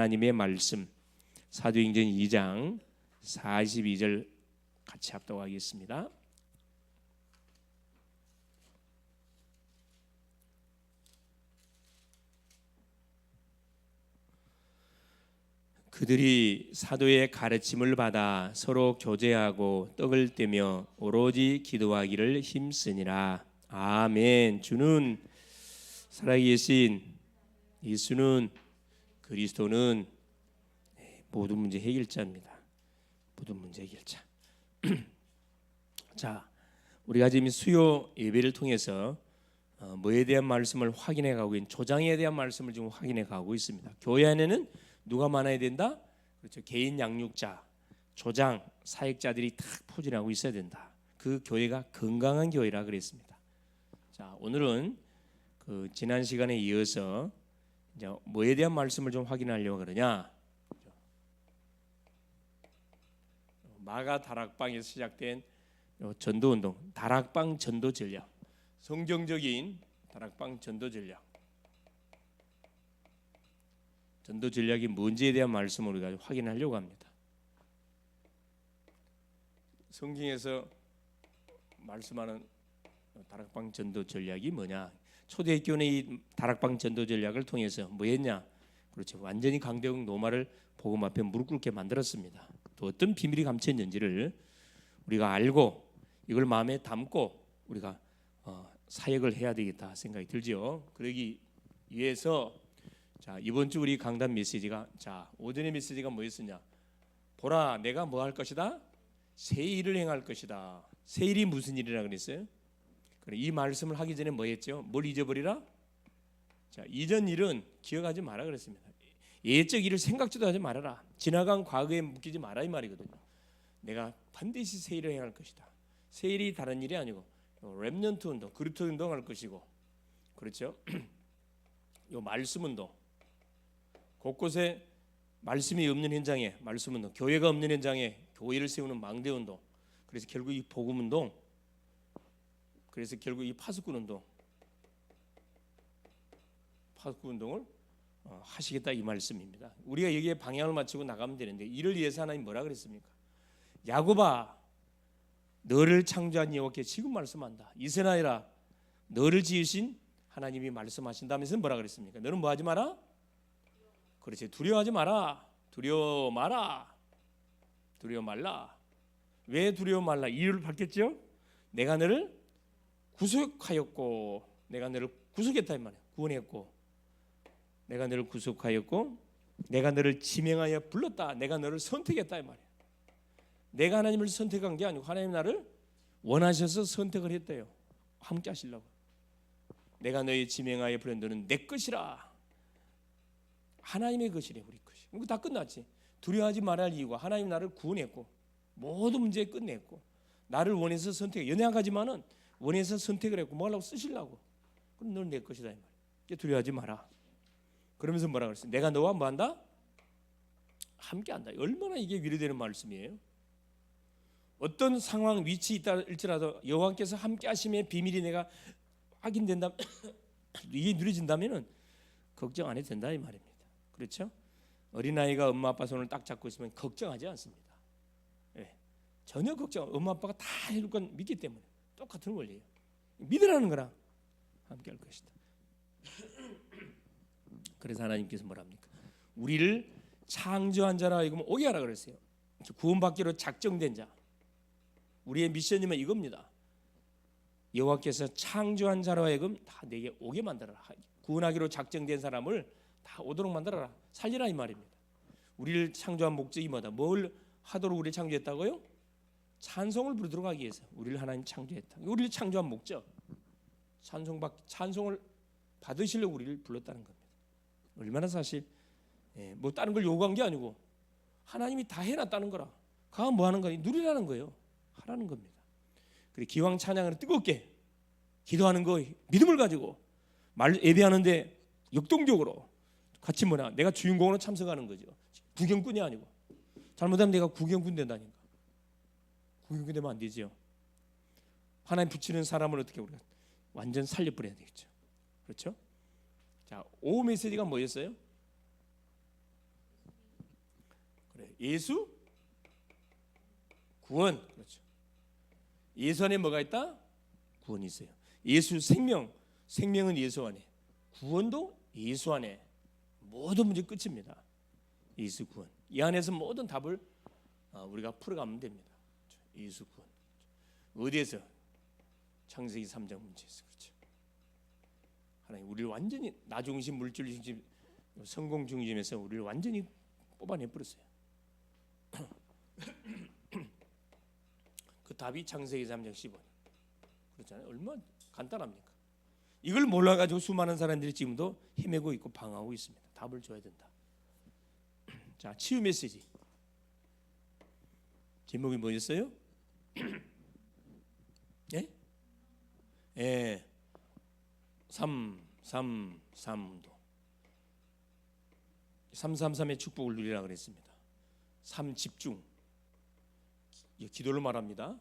하나님의 말씀 사도행전 2장 42절 같이 합독하겠습니다. 그들이 사도의 가르침을 받아 서로 교제하고 떡을 떼며 오로지 기도하기를 힘쓰니라. 아멘. 주는 살아계신 예수는 그리스도는 모든 문제 해결자입니다. 모든 문제 해결자. 자, 우리가 지금 수요 예배를 통해서 뭐에 대한 말씀을 확인해 가고 있는 조장에 대한 말씀을 지금 확인해 가고 있습니다. 교회 안에는 누가 많아야 된다? 그렇죠. 개인 양육자, 조장, 사역자들이 탁 포진하고 있어야 된다. 그 교회가 건강한 교회라 그랬습니다. 자, 오늘은 그 지난 시간에 이어서 이제 뭐에 대한 말씀을 좀 확인하려고 그러냐? 마가 다락방에서 시작된 전도 운동, 다락방 전도 전략, 성경적인 다락방 전도 전략. 전도 전략이 뭔지에 대한 말씀을 우리가 확인하려고 합니다. 성경에서 말씀하는 다락방 전도 전략이 뭐냐? 초대교회는 이 다락방 전도 전략을 통해서 뭐 했냐? 그렇죠. 완전히 강대국 노마를 복음 앞에 무릎 꿇게 만들었습니다. 또 어떤 비밀이 감춰 있는지를 우리가 알고 이걸 마음에 담고 우리가 사역을 해야 되겠다 생각이 들죠. 그러기 위해서 자, 이번 주 우리 강단 메시지가 오전의 메시지가 뭐였었냐? 보라, 내가 뭐 할 것이다? 새 일을 행할 것이다. 새 일이 무슨 일이라 그랬어요? 그래, 이 말씀을 하기 전에 뭐 했죠? 뭘 잊어버리라? 자, 이전 일은 기억하지 마라 그랬습니다. 예적 일을 생각지도 하지 말아라. 지나간 과거에 묶이지 마라 이 말이거든요. 내가 반드시 새 일을 행할 것이다. 새 일이 다른 일이 아니고 렘넌트 운동, 그루트 운동할 것이고, 그렇죠? 요 말씀 운동, 곳곳에 말씀이 없는 현장에 말씀 운동, 교회가 없는 현장에 교회를 세우는 망대 운동. 그래서 결국 이 복음 운동, 그래서 결국 이 파수꾼 운동, 파수꾼 운동을 하시겠다 이 말씀입니다. 우리가 여기에 방향을 맞추고 나가면 되는데 이를 위해서 하나님 뭐라 그랬습니까? 야곱아, 너를 창조한 여호와께 지금 말씀한다. 이스라엘아, 너를 지으신 하나님이 말씀하신다면서 뭐라 그랬습니까? 너는 뭐 하지 마라? 그렇지, 두려워하지 마라. 두려워 마라. 두려워 말라. 왜 두려워 말라? 이유를 밝혔죠. 내가 너를 구속하였고, 내가 너를 구속했다 이 말이야. 구원했고, 내가 너를 구속하였고, 내가 너를 지명하여 불렀다. 내가 너를 선택했다 이 말이야. 내가 하나님을 선택한 게 아니고 하나님 나를 원하셔서 선택을 했대요. 함께 하시려고. 내가 너희 지명하여 부른 너는 내 것이라. 하나님의 것이래, 우리 것이. 이거 다 끝났지. 두려워하지 말아야 할 이유가 하나님 나를 구원했고 모든 문제 끝냈고 나를 원해서 선택해. 연약하지만은 원해서 선택을 했고 뭐 하려고 쓰시려고. 그럼 너는 내 것이다 이 말이야. 두려워하지 마라. 그러면서 뭐라 그랬어요? 내가 너와 뭐 한다? 함께 한다. 얼마나 이게 위로되는 말씀이에요. 어떤 상황 위치 있다 할지라도 여호와께서 함께 하심의 비밀이 내가 확인된다, 이게 누려진다면은 걱정 안 해도 된다 이 말입니다. 그렇죠? 어린아이가 엄마 아빠 손을 딱 잡고 있으면 걱정하지 않습니다. 네. 전혀 걱정, 엄마 아빠가 다 해줄 건 믿기 때문에 똑같은 원리예요. 믿으라는 거랑 함께 할 것이다. 그래서 하나님께서 뭐랍니까? 우리를 창조한 자라 하여금 오게 하라 그랬어요. 구원받기로 작정된 자. 우리의 미션이면 이겁니다. 여호와께서 창조한 자로 하여금 다 내게 오게 만들어라. 구원하기로 작정된 사람을 다 오도록 만들어라. 살리라 이 말입니다. 우리를 창조한 목적이 뭐다? 뭘 하도록 우리를 창조했다고요? 찬송을 부르도록 하기 위해서 우리를 하나님 창조했다. 우리를 창조한 목적, 찬송을 받으시려고 우리를 불렀다는 겁니다. 얼마나 사실 뭐 다른 걸 요구한 게 아니고 하나님이 다 해놨다는 거라. 가 뭐 하는 거니? 누리라는 거예요. 하라는 겁니다. 그리고 기왕 찬양을 뜨겁게 기도하는 거 믿음을 가지고 예배하는데 역동적으로 같이 뭐냐? 내가 주인공으로 참석하는 거죠. 구경꾼이 아니고. 잘못하면 내가 구경꾼 된다니까. 구경꾼 되면 안 되죠. 하나님 붙이는 사람을 어떻게 우리가 완전 살려버려야 되겠죠. 그렇죠? 자, 오후 메시지가 뭐였어요? 예수 구원. 그렇죠. 예수 안에 뭐가 있다? 구원이 있어요. 예수 생명, 생명은 예수 안에, 구원도 예수 안에. 모든 문제 끝입니다. 예수 구원. 이 안에서 모든 답을 우리가 풀어가면 됩니다. 예수 구원. 어디에서? 창세기 3장 문제에서. 그렇죠. 하나님 우리를 완전히 나 중심, 물질 중심, 성공 중심에서 우리를 완전히 뽑아내 버렸어요. 그 답이 창세기 3장 15절. 그렇잖아요. 얼마나 간단합니까? 이걸 몰라가지고 수많은 사람들이 지금도 헤매고 있고 방황하고 있습니다. 답을 줘야 된다. 자, 치유 메시지 제목이 뭐였어요? 예? 예. 333도 333의 축복을 누리라 그랬습니다. 3 집중, 기도를 말합니다.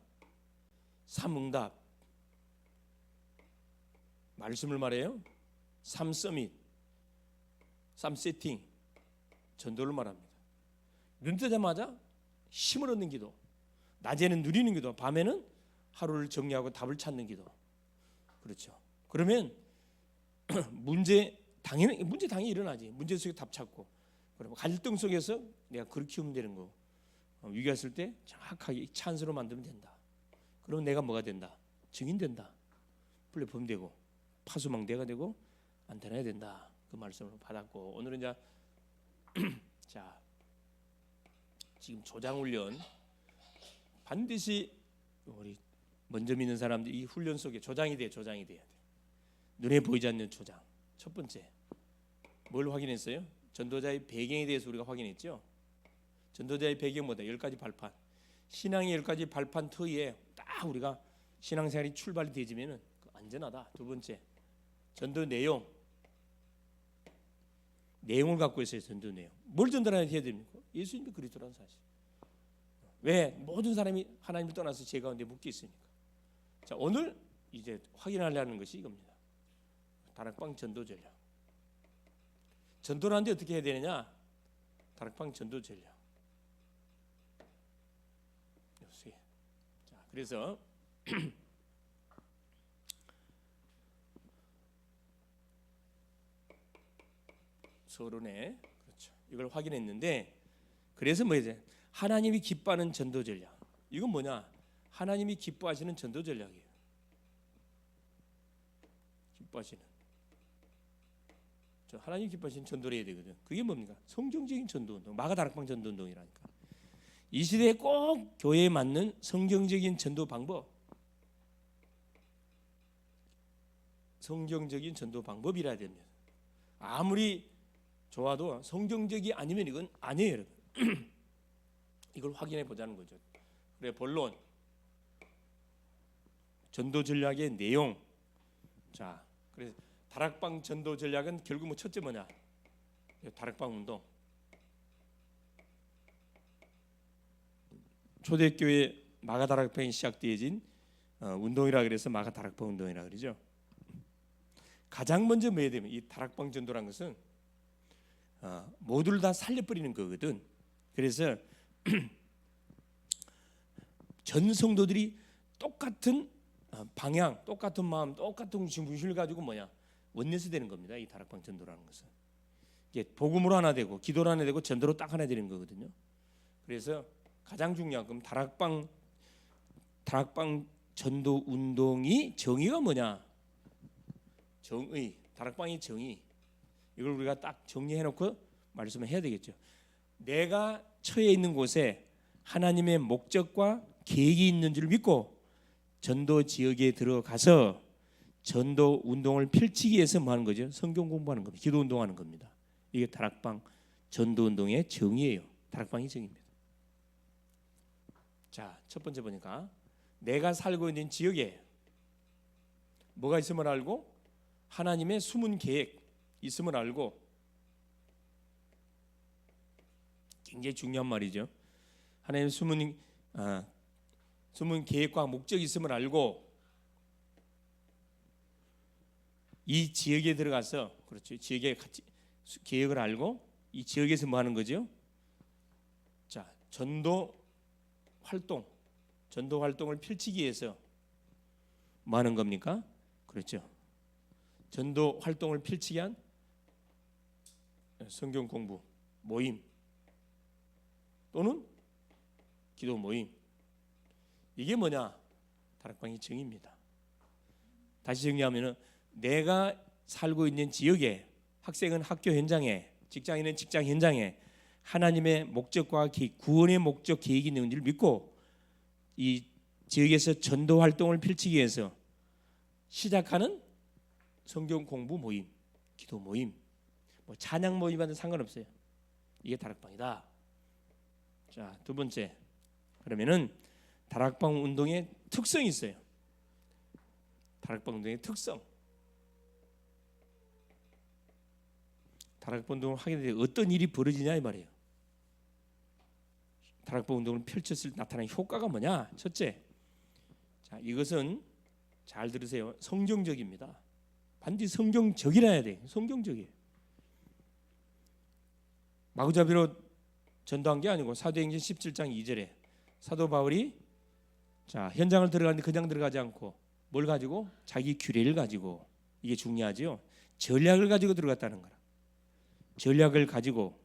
3 응답, 말씀을 말해요. 3 서밋, 3 세팅, 전도를 말합니다. 눈 뜨자마자 힘을 얻는 기도, 낮에는 누리는 기도, 밤에는 하루를 정리하고 답을 찾는 기도. 그렇죠. 그러면 문제 당연히 일어나지. 문제 속에 답 찾고, 그리고 갈등 속에서 내가 그렇게 키우면 되는 거. 위기가 있을 때 정확하게 찬스로 만들면 된다. 그럼 내가 뭐가 된다? 증인된다. 플랫폼 되고 파수망대가 되고 안테나가 된다. 그 말씀을 받았고, 오늘은 이제 자, 지금 조장훈련 반드시 우리 먼저 믿는 사람들이 이 훈련 속에 조장이 돼야 돼. 눈에 보이지 않는 조장. 첫 번째 뭘 확인했어요? 전도자의 배경에 대해서 우리가 확인했죠. 전도자의 배경 뭐다? 10가지 발판. 신앙의 10가지 발판 터위에 딱 우리가 신앙생활이 출발이 되지면은 안전하다. 두 번째, 전도 내용을 갖고 있어요. 전도 내용. 뭘 전달해야 됩니까? 예수님이 그리스도라는 사실. 왜 모든 사람이 하나님을 떠나서 죄 가운데 묶여 있습니까? 자, 오늘 이제 확인하려는 것이 이겁니다. 다락방 전도 전략. 전도를 하는데 어떻게 해야 되느냐? 다락방 전도 전략. 자, 그래서 서론에 그렇죠. 이걸 확인했는데, 그래서 뭐죠? 하나님이 기뻐하는 전도 전략. 이건 뭐냐? 하나님이 기뻐하시는 전도 전략이에요. 기뻐하시는. 하나님 기뻐하시는 전도를 해야 되거든. 그게 뭡니까? 성경적인 전도운동, 마가다락방 전도운동이라니까. 이 시대에 꼭 교회에 맞는 성경적인 전도 방법, 성경적인 전도 방법이라야 됩니다. 아무리 좋아도 성경적이 아니면 이건 아니에요, 여러분. 이걸 확인해 보자는 거죠. 그래, 본론, 전도 전략의 내용. 자, 그래서 다락방 전도 전략은 결국 뭐 첫째 뭐냐? 다락방 운동. 초대교회 마가다락방이 시작되어진 운동이라 그래서 마가다락방 운동이라 그러죠. 가장 먼저 뭐 해야 되면 이 다락방 전도란 것은 모두를 다 살려버리는 거거든. 그래서 전 성도들이 똑같은 방향, 똑같은 마음, 똑같은 중심을 가지고 뭐냐? 원내서 되는 겁니다. 이 다락방 전도라는 것은 이게 복음으로 하나 되고 기도로 하나 되고 전도로 딱 하나 되는 거거든요. 그래서 가장 중요한 건 다락방 전도 운동이 정의가 뭐냐? 정의, 다락방의 정의. 이걸 우리가 딱 정리해 놓고 말씀을 해야 되겠죠. 내가 처해 있는 곳에 하나님의 목적과 계획이 있는 줄 믿고 전도 지역에 들어가서 전도 운동을 펼치기 위해서 뭐 하는 거죠? 성경 공부하는 겁니다. 기도 운동하는 겁니다. 이게 다락방 전도 운동의 정의예요. 다락방의 정의입니다. 자, 첫 번째 보니까 내가 살고 있는 지역에 뭐가 있음을 알고 하나님의 숨은 계획 있음을 알고, 굉장히 중요한 말이죠. 하나님의 숨은 계획과 목적이 있음을 알고 이 지역에 들어가서, 그렇죠, 지역에 같이 계획을 알고 이 지역에서 뭐 하는 거죠? 자, 전도 활동을 펼치기 위해서 뭐 하는 겁니까? 그렇죠. 전도 활동을 펼치기 위한 성경 공부 모임 또는 기도 모임, 이게 뭐냐? 다락방의 정의입니다. 다시 정리하면은 내가 살고 있는 지역에, 학생은 학교 현장에, 직장인은 직장 현장에 하나님의 목적과 구원의 목적 계획이 있는 줄 믿고 이 지역에서 전도 활동을 펼치기 위해서 시작하는 성경 공부 모임, 기도 모임, 뭐 찬양 모임과는 상관없어요. 이게 다락방이다. 자, 두 번째, 그러면은 다락방 운동의 특성이 있어요. 다락방 운동의 특성. 다락방 운동을 하게 되면 어떤 일이 벌어지냐 이 말이에요. 다락방 운동을 펼쳤을 때 나타나는 효과가 뭐냐? 첫째, 자, 이것은 잘 들으세요. 성경적입니다. 반드시 성경적이라 해야 돼. 성경적이에요. 마구잡이로 전도한 게 아니고 사도행전 17장 2절에 사도 바울이 자, 현장을 들어가는데 그냥 들어가지 않고 뭘 가지고? 자기 규례를 가지고, 이게 중요하지요. 전략을 가지고 들어갔다는 거라. 전략을 가지고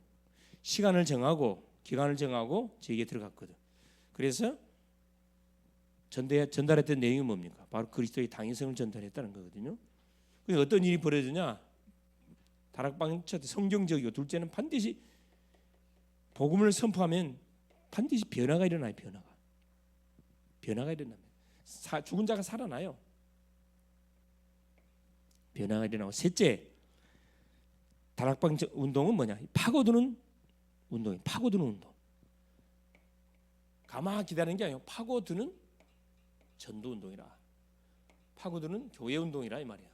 시간을 정하고 기간을 정하고 저에게 들어갔거든. 그래서 전달했던 내용이 뭡니까? 바로 그리스도의 당위성을 전달했다는 거거든요. 그래서 어떤 일이 벌어지냐? 다락방 첫째 성경적이고, 둘째는 반드시 복음을 선포하면 반드시 변화가 일어나요. 변화가 일어납니다. 죽은 자가 살아나요. 변화가 일어나고, 셋째, 다락방 운동은 뭐냐? 파고드는 운동이에요. 파고드는 운동. 가만히 기다리는 게 아니고 파고드는 전도 운동이라. 파고드는 교회 운동이라 이 말이야.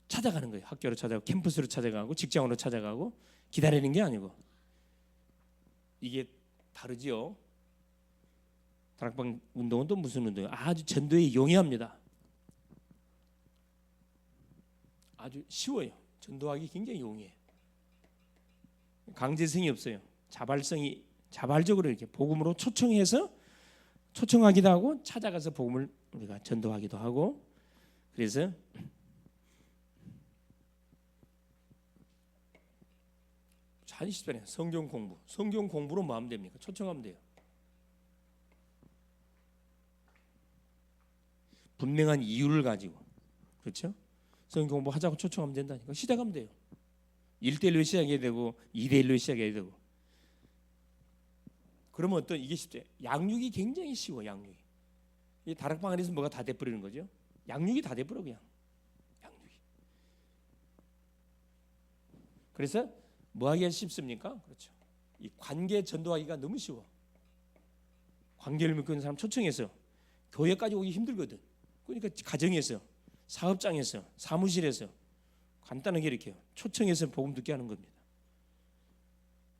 찾아가는 거예요. 학교로 찾아가고 캠퍼스로 찾아가고 직장으로 찾아가고 기다리는 게 아니고. 이게 다르지요. 다락방 운동은 또 무슨 운동이에요? 아주 전도에 용이합니다. 아주 쉬워요. 전도하기 굉장히 용이해요. 강제성이 없어요. 자발적으로 이렇게 복음으로 초청하기도 하고 찾아가서 복음을 우리가 전도하기도 하고. 그래서 잘 쉽잖아요. 성경 공부로 뭐 하면 됩니까? 초청하면 돼요. 분명한 이유를 가지고, 그렇죠? 성경 공부하자고 초청하면 된다니까. 시작하면 돼요. 1대1로 시작해야 되고 2대1로 시작해야 되고. 그러면 어떤 이게 쉽죠. 양육이 굉장히 쉬워. 양육이. 이 다락방 안에서 뭐가 다 돼버리는 거죠. 양육이 다 돼버려 그냥. 양육이. 그래서 뭐 하기가 쉽습니까? 그렇죠. 이 관계 전도하기가 너무 쉬워. 관계를 맺고 있는 사람 초청해서 교회까지 오기 힘들거든. 그러니까 가정에서, 사업장에서, 사무실에서 간단하게 이렇게 초청해서 복음 듣게 하는 겁니다.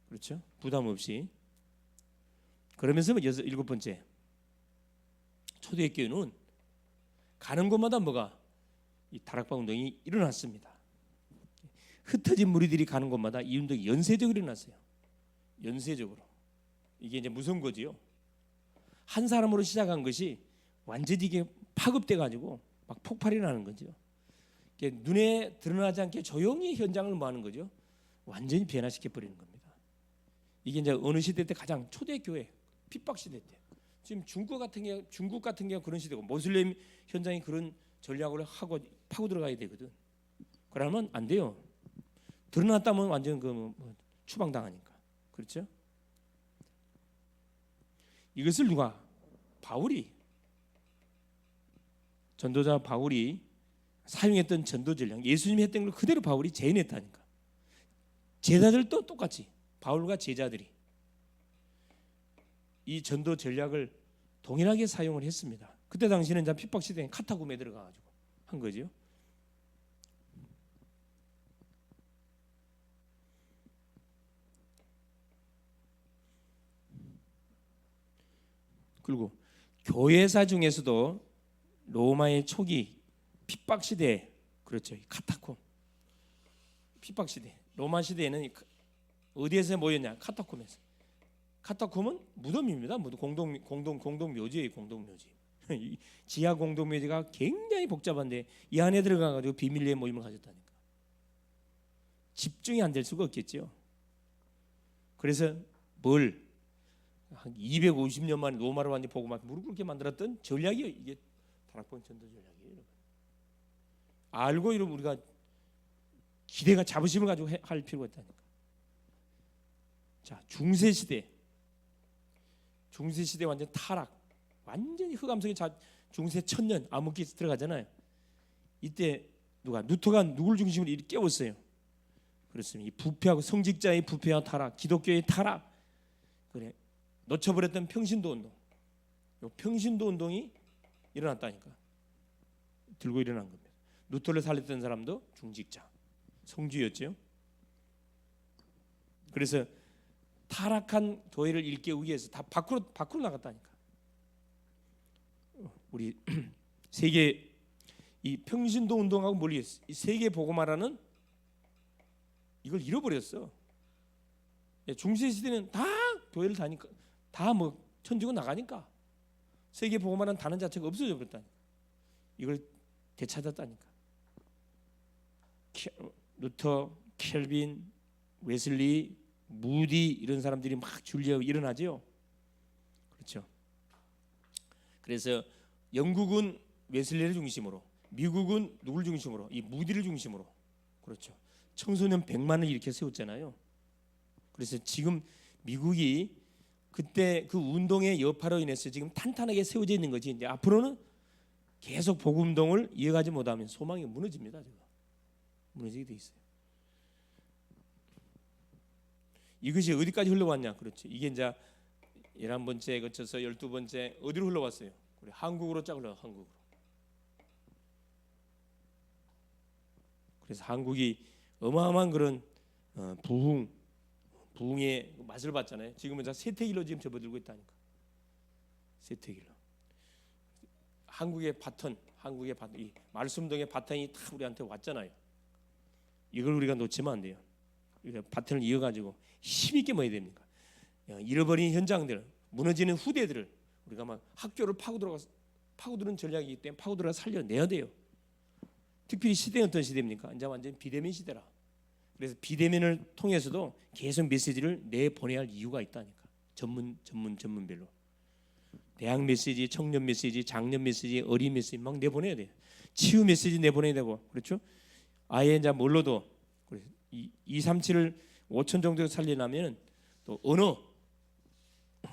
그렇죠? 부담 없이. 그러면서 일곱 번째, 초대교회는 가는 곳마다 뭐가 이 다락방 운동이 일어났습니다. 흩어진 무리들이 가는 곳마다 이 운동이 연쇄적으로 일어났어요. 연쇄적으로. 이게 이제 무서운 거지요. 한 사람으로 시작한 것이 완전히 이게 파급돼 가지고 막 폭발이 나는 거죠. 눈에 드러나지 않게 조용히 현장을 모하는 거죠. 완전히 변화시켜 버리는 겁니다. 이게 이제 어느 시대 때 가장 초대교회 핍박 시대 때. 지금 중국 같은 경우 그런 시대고, 모슬렘 현장이 그런 전략을 하고 파고 들어가야 되거든. 그러면 안 돼요. 드러났다면 완전 추방당하니까. 그렇죠? 이것을 누가? 바울이, 전도자 바울이 사용했던 전도 전략, 예수님이 했던 걸 그대로 바울이 재현했다니까. 제자들도 똑같이, 바울과 제자들이 이 전도 전략을 동일하게 사용을 했습니다. 그때 당시에는 이제 핍박 시대에 카타콤에 들어가가지고 한 거죠. 그리고 교회사 중에서도 로마의 초기 핍박 시대, 그렇죠, 카타콤 핍박 시대, 로마 시대에는 어디에서 모였냐? 카타콤에서. 카타콤은 무덤입니다. 무덤 공동 묘지예요. 공동 묘지. 지하 공동 묘지가 굉장히 복잡한데 이 안에 들어가 가지고 비밀리에 모임을 가졌다니까. 집중이 안 될 수가 없겠죠. 그래서 한 250년 만에 로마로 완전히 복음화 무릎 꿇게 만들었던 전략이에요. 이게 다락방 전도 전략이에요. 알고 이러면 우리가 기대가 자부심을 가지고 할 필요가 있다니까. 자, 중세 시대 완전 타락, 완전히 흑암석에 중세 천년 암흑기 들어가잖아요. 이때 누터가 누굴 중심으로 이렇게 깨웠어요. 그렇습니다. 이 부패하고 성직자의 부패와 타락, 기독교의 타락, 그래 놓쳐버렸던 평신도 운동, 이 평신도 운동이 일어났다니까. 들고 일어난 겁니다. 루터를 살렸던 사람도 중직자, 성주였죠. 그래서 타락한 교회를 일깨우기 위해서 다 밖으로 나갔다니까. 우리 세계 이 평신도 운동하고 멀리 이 세계 복음화라는 이걸 잃어버렸어. 중세 시대는 다 교회를 다니까 다 뭐 천주교 나가니까 세계 복음화라는 단어 자체가 없어져 버렸다니까. 이걸 되찾았다니까. 루터, 켈빈, 웨슬리, 무디 이런 사람들이 막 줄리어 일어나죠. 그렇죠. 그래서 영국은 웨슬리를 중심으로, 미국은 누굴 중심으로? 이 무디를 중심으로. 그렇죠. 청소년 100만을 이렇게 세웠잖아요. 그래서 지금 미국이 그때 그 운동의 여파로 인해서 지금 탄탄하게 세워져 있는 거지. 이제 앞으로는 계속 복음 운동을 이어가지 못하면 소망이 무너집니다. 제가 무너지게 돼 있어요. 이것이 어디까지 흘러왔냐? 그렇죠. 이게 이제 11번째에 거쳐서 12번째 어디로 흘러왔어요? 우리 한국으로 쫙 흘러. 한국으로. 그래서 한국이 어마어마한 그런 부흥의 맛을 봤잖아요. 지금은 다 세태길로 지금 접어들고 있다니까. 세태길로. 한국의 바톤, 이 말씀동의 바톤이 다 우리한테 왔잖아요. 이걸 우리가 놓치면 안 돼요. 우리가 바톤을 이어가지고 힘 있게 뭐해야 됩니까? 잃어버린 현장들, 무너지는 후대들을 우리가 막 학교를 파고드는 전략이기 때문에 파고들어 살려내야 돼요. 특별히 시대는 어떤 시대입니까? 이제 완전 비대면 시대라. 그래서 비대면을 통해서도 계속 메시지를 내보내야 할 이유가 있다니까. 전문별로. 대학 메시지, 청년 메시지, 장년 메시지, 어린 메시지 막 내보내야 돼요. 치유 메시지 내보내야 되고, 그렇죠? 아예 이제 뭘로도 237을 5천 정도 살리려면 또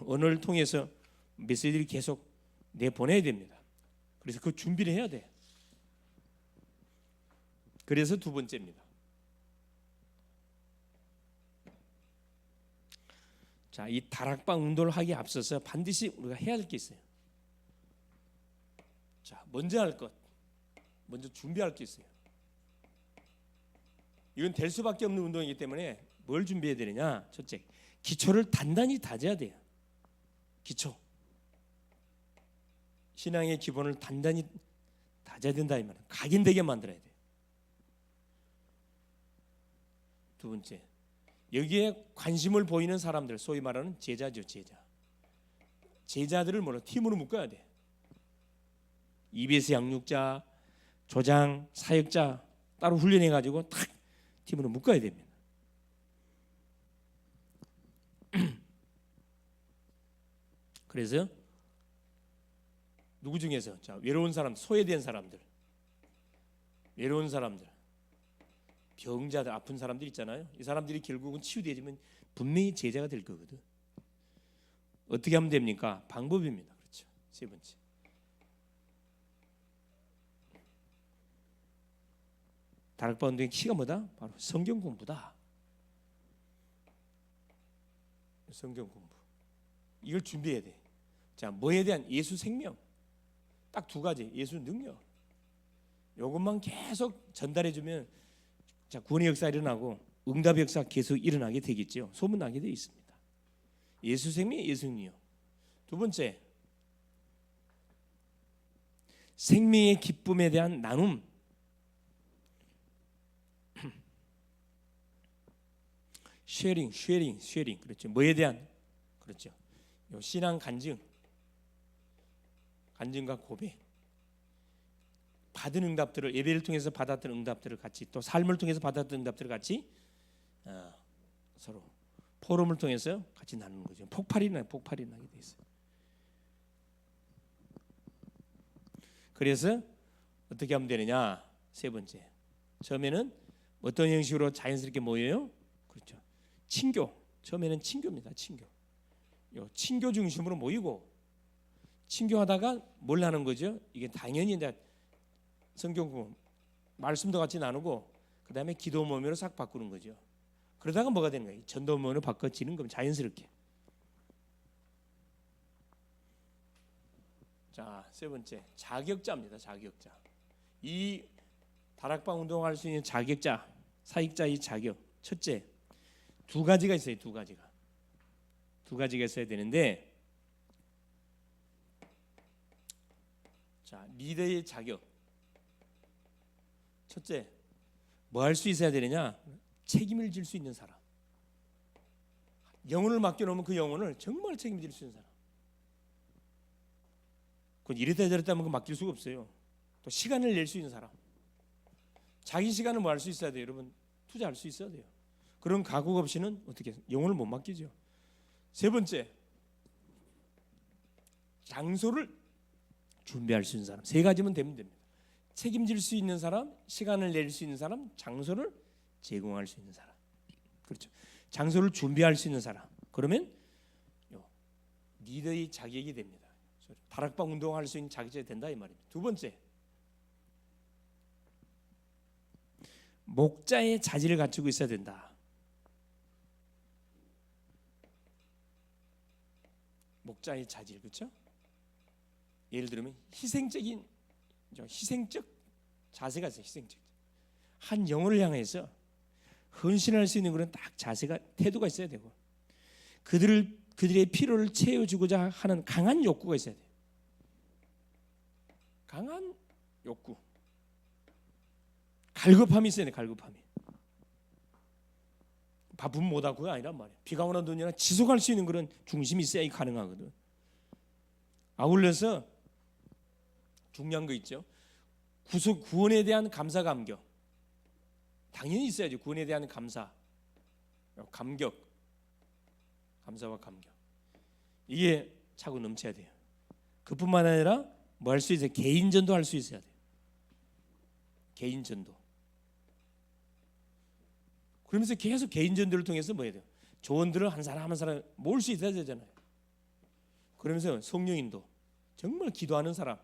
언어를 통해서 메시지를 계속 내보내야 됩니다. 그래서 그 준비를 해야 돼. 그래서 두 번째입니다. 자, 이 다락방 운동을 하기에 앞서서 반드시 우리가 해야 할 게 있어요. 자, 먼저 준비할 게 있어요. 이건 될 수밖에 없는 운동이기 때문에 뭘 준비해야 되느냐? 첫째, 기초를 단단히 다져야 돼요. 기초. 신앙의 기본을 단단히 다져야 된다 이 말은 각인되게 만들어야 돼요. 두 번째, 여기에 관심을 보이는 사람들, 소위 말하는 제자죠. 제자들을 팀으로 묶어야 돼. EBS 양육자, 조장, 사역자 따로 훈련해가지고 딱 팀으로 묶어야 됩니다. 그래서 누구 중에서 외로운 사람, 소외된 사람들, 병자들, 아픈 사람들 있잖아요. 이 사람들이 결국은 치유되지면 분명히 제자가 될 거거든. 어떻게 하면 됩니까? 방법입니다. 그렇죠. 세 번째, 다락방 운동의 키가 뭐다? 바로 성경 공부다. 성경 공부. 이걸 준비해야 돼. 자, 뭐에 대한 예수 생명. 딱 두 가지. 예수 능력. 이것만 계속 전달해주면 자, 구원의 역사 일어나고 응답의 역사 계속 일어나게 되겠죠. 소문나게 되어 있습니다. 예수 생명, 예수 능력. 두 번째, 생명의 기쁨에 대한 나눔. 쉐어링. 그렇죠. 뭐에 대한? 그렇죠. 요 신앙 간증과 고백, 받은 응답들을 예배를 통해서 받았던 응답들을 같이 또 삶을 통해서 받았던 응답들을 같이 서로 포럼을 통해서 같이 나누는 거죠. 폭발이 나게 돼 있어요. 그래서 어떻게 하면 되느냐? 세 번째, 처음에는 어떤 형식으로 자연스럽게 모여요? 그렇죠. 친교. 처음에는 친교입니다. 친교 중심으로 모이고 친교하다가 뭘 하는 거죠? 이게 당연히 이제 성경 공부, 말씀도 같이 나누고 그 다음에 기도 모임으로 싹 바꾸는 거죠. 그러다가 뭐가 되는 거예요? 전도 모임으로 바꿔지는 겁니다. 자연스럽게. 자, 세 번째, 자격자입니다. 자격자. 이 다락방 운동할 수 있는 자격자, 사역자의 자격. 첫째, 두 가지가 있어요. 두 가지가 있어야 되는데, 자, 리더의 자격. 첫째, 뭐 할 수 있어야 되느냐? 책임을 질 수 있는 사람. 영혼을 맡겨놓으면 그 영혼을 정말 책임질 수 있는 사람. 그건 이랬다 저랬다 하면 맡길 수가 없어요. 또 시간을 낼 수 있는 사람. 자기 시간을 뭐 할 수 있어야 돼요. 여러분, 투자할 수 있어야 돼요. 그런 각오가 없이는 어떻게 영혼을 못 맡기죠. 세 번째, 장소를 준비할 수 있는 사람. 세 가지면 되면 됩니다. 책임질 수 있는 사람, 시간을 낼 수 있는 사람, 장소를 제공할 수 있는 사람. 그렇죠. 장소를 준비할 수 있는 사람. 그러면 리더의 자격이 됩니다. 다락방 운동할 수 있는 자격이 된다 이 말입니다. 두 번째, 목자의 자질을 갖추고 있어야 된다. 목자의 자질, 그렇죠? 예를 들면 희생적 자세가 있어요. 희생적. 한 영혼을 향해서 헌신할 수 있는 그런 딱 자세가, 태도가 있어야 되고, 그들의 필요를 채워주고자 하는 강한 욕구가 있어야 돼요. 강한 욕구, 갈급함이 있어야 돼요. 갈급함이. 바쁘면 못하고가 아니란 말이에요. 비가 오나 눈이 오나 지속할 수 있는 그런 중심이 있어야 가능하거든. 아울러서 중요한 거 있죠. 구원에 대한 감사 감격. 당연히 있어야죠. 구원에 대한 감사와 감격. 이게 차고 넘쳐야 돼요. 그뿐만 아니라 뭐 할 수 있어요? 개인 전도 할 수 있어야 돼요. 개인 전도. 그러면서 계속 개인 전도를 통해서 뭐 해야 돼요? 조언들을 한 사람 한 사람 모을 수 있어야 되잖아요. 그러면서 성령인도 정말 기도하는 사람,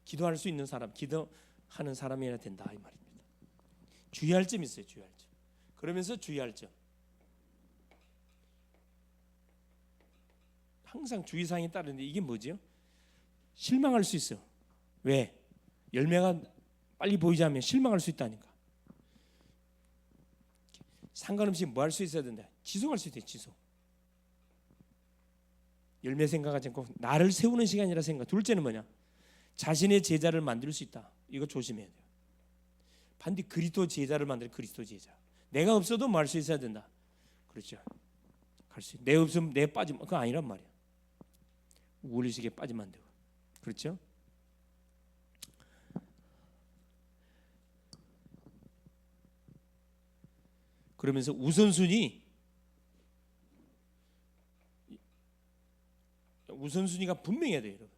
기도할 수 있는 사람, 기도하는 사람이어야 된다 이 말입니다. 주의할 점이 있어요. 주의할 점. 그러면서 주의할 점. 항상 주의사항이 따르는데 이게 뭐죠? 실망할 수 있어요. 왜? 열매가 빨리 보이지 않으면 실망할 수 있다니까. 상관없이 뭐 할 수 있어야 된다. 지속할 수 있대. 지속. 열매 생각하지 않고 나를 세우는 시간이라 생각. 둘째는 뭐냐? 자신의 제자를 만들 수 있다. 이거 조심해야 돼요. 반드시 그리스도 제자를 만들 그리스도 제자. 내가 없어도 뭐 할 수 있어야 된다. 그렇죠. 갈 수. 내 없으면 내 빠지면 그거 아니란 말이야. 우울의식에 빠지면 안 되고. 그렇죠? 그러면서 우선순위가 분명해야 돼요, 여러분.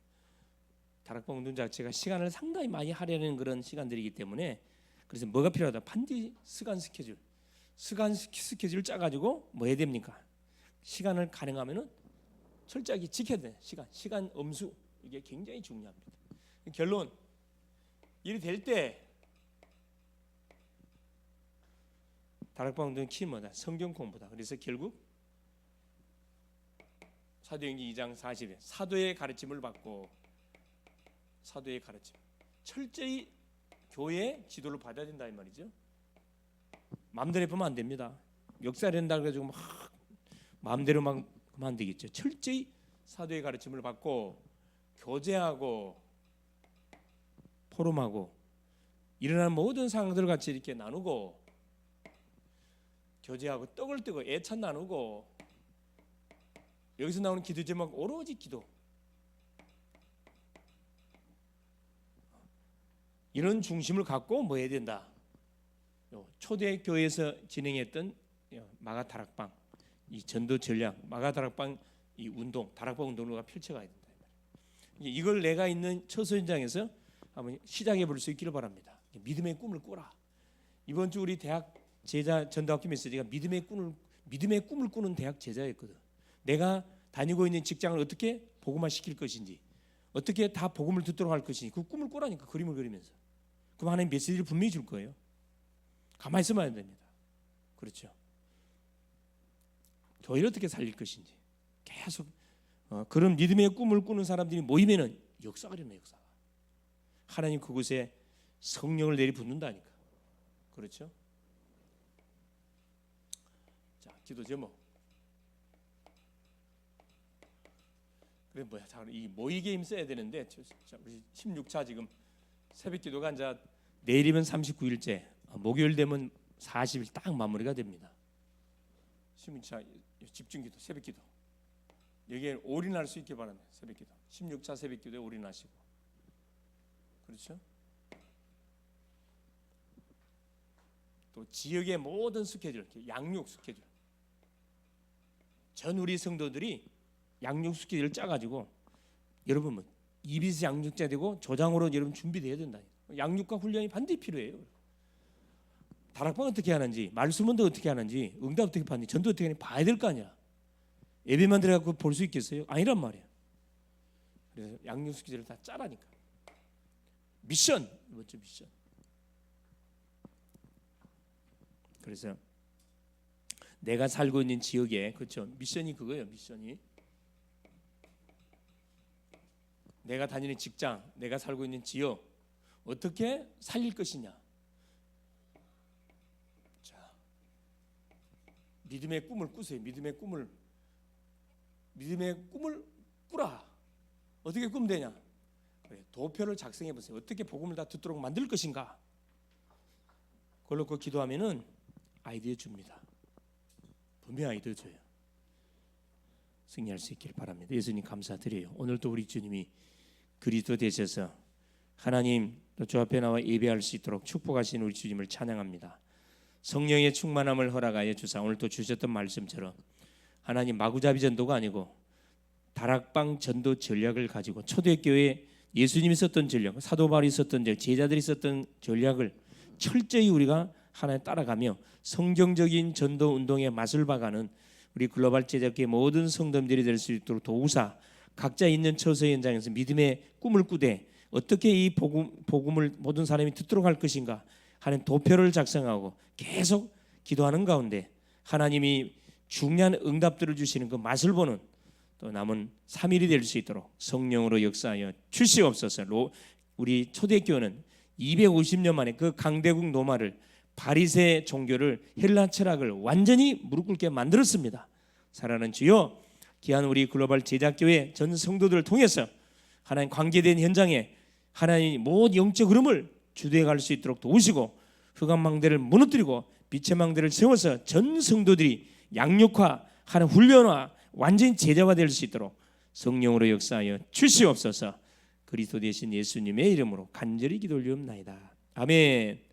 다락방 운동 자체가 시간을 상당히 많이 하려는 그런 시간들이기 때문에 그래서 뭐가 필요하다? 반드시 시간 스케줄 짜가지고 뭐 해야 됩니까? 시간을 가능하면은 철저하게 지켜야 돼. 시간 엄수 이게 굉장히 중요합니다. 결론, 일이 될 때 다락방 운동의 키 뭐다? 성경 공부다. 그래서 결국 사도행전 2장 40에 사도의 가르침을 받고 사도의 가르침 철저히 교회 지도를 받아야 된다 이 말이죠. 마음대로 보면 안 됩니다. 역사를 한다 그래가지고 막 마음대로 막 하면 안 되겠죠. 철저히 사도의 가르침을 받고 교제하고 포럼하고 일어나는 모든 상황들을 같이 이렇게 나누고 교제하고 떡을 뜨고 애찬 나누고 여기서 나오는 기도 제목 오로지 기도. 이런 중심을 갖고 뭐 해야 된다. 초대교회에서 진행했던 마가 다락방, 이 전도 전략, 마가 다락방 이 운동, 다락방 운동을 펼쳐가야 된다. 이걸 내가 있는 처소 현장에서 한번 시작해 볼 수 있기를 바랍니다. 믿음의 꿈을 꾸라. 이번 주 우리 대학 제자 전도학교 메시지가 믿음의 꿈을 꾸는 대학 제자였거든. 내가 다니고 있는 직장을 어떻게 복음화시킬 것인지, 어떻게 다 복음을 듣도록 할 것인지 그 꿈을 꾸라니까, 그림을 그리면서. 그럼 하나님 메시지를 분명히 줄 거예요. 가만히 있으면 안 됩니다. 그렇죠. 교회를 어떻게 살릴 것인지 계속 그런 믿음의 꿈을 꾸는 사람들이 모이면은 역사가 일어나요. 역사가. 하나님 그곳에 성령을 내리붓는다니까. 그렇죠. 자, 기도 제목. 그래 뭐야? 자, 이 모이게 힘써야 되는데, 자, 우리 16차 지금 새벽기도가 이제 내일이면 39일째, 목요일 되면 40일 딱 마무리가 됩니다. 16차 집중기도, 새벽기도. 여기에 올인할 수 있게 바랍니다. 새벽기도. 16차 새벽기도에 올인하시고. 그렇죠? 또 지역의 모든 스케줄, 양육 스케줄. 전 우리 성도들이 양육 스케줄을 짜가지고, 여러분 뭐 이비스 양육자 되고 조장으로 여러분 준비돼야 된다. 양육과 훈련이 반드시 필요해요. 다락방 어떻게 하는지, 말씀원도 어떻게 하는지, 응답 어떻게 받는지, 전도 어떻게 하는지 봐야 될 거 아니야. 예배만 들어가고 볼 수 있겠어요? 아니란 말이야. 그래서 양육 스케줄을 다 짜라니까. 미션, 이번 주 미션. 그래서 내가 살고 있는 지역에, 그렇죠, 미션이 그거예요. 미션이 내가 다니는 직장, 내가 살고 있는 지역 어떻게 살릴 것이냐. 자, 믿음의 꿈을 꾸세요. 믿음의 꿈을 꾸라. 어떻게 꾸면 되냐? 그래, 도표를 작성해 보세요. 어떻게 복음을 다 듣도록 만들 것인가? 그걸로 그 기도하면은 아이디어 줍니다. 분명히 아이디어 줘요. 승리할 수 있기를 바랍니다. 예수님 감사드려요. 오늘도 우리 주님이 그리스도 되셔서 하나님 또 주 앞에 나와 예배할 수 있도록 축복하신 우리 주님을 찬양합니다. 성령의 충만함을 허락하여 주사 오늘 또 주셨던 말씀처럼 하나님 마구잡이 전도가 아니고 다락방 전도 전략을 가지고 초대교회 예수님이 썼던 전략, 사도 바울이 썼던 전략, 제자들이 썼던 전략을 철저히 우리가 하나님 따라가며 성경적인 전도 운동의 맛을 봐가는 우리 글로벌 제작교회 모든 성도들이 될 수 있도록 도우사 각자 있는 처소 현장에서 믿음의 꿈을 꾸되 어떻게 이 복음을 모든 사람이 듣도록 할 것인가 하는 도표를 작성하고 계속 기도하는 가운데 하나님이 중요한 응답들을 주시는 그 맛을 보는 또 남은 3일이 될 수 있도록 성령으로 역사하여 주시옵소서. 우리 초대교회는 250년 만에 그 강대국 로마를 바리새 종교를 헬라 철학을 완전히 무릎 꿇게 만들었습니다. 사랑하는 주여, 귀한 우리 글로벌 제작교회 전 성도들을 통해서 하나님 관계된 현장에 하나님 모든 영적 흐름을 주도해 갈 수 있도록 도우시고 흑암 망대를 무너뜨리고 빛의 망대를 세워서 전 성도들이 양육화하는 훈련화 완전히 제자가 될 수 있도록 성령으로 역사하여 주시옵소서. 그리스도 되신 예수님의 이름으로 간절히 기도 올리옵나이다. 아멘.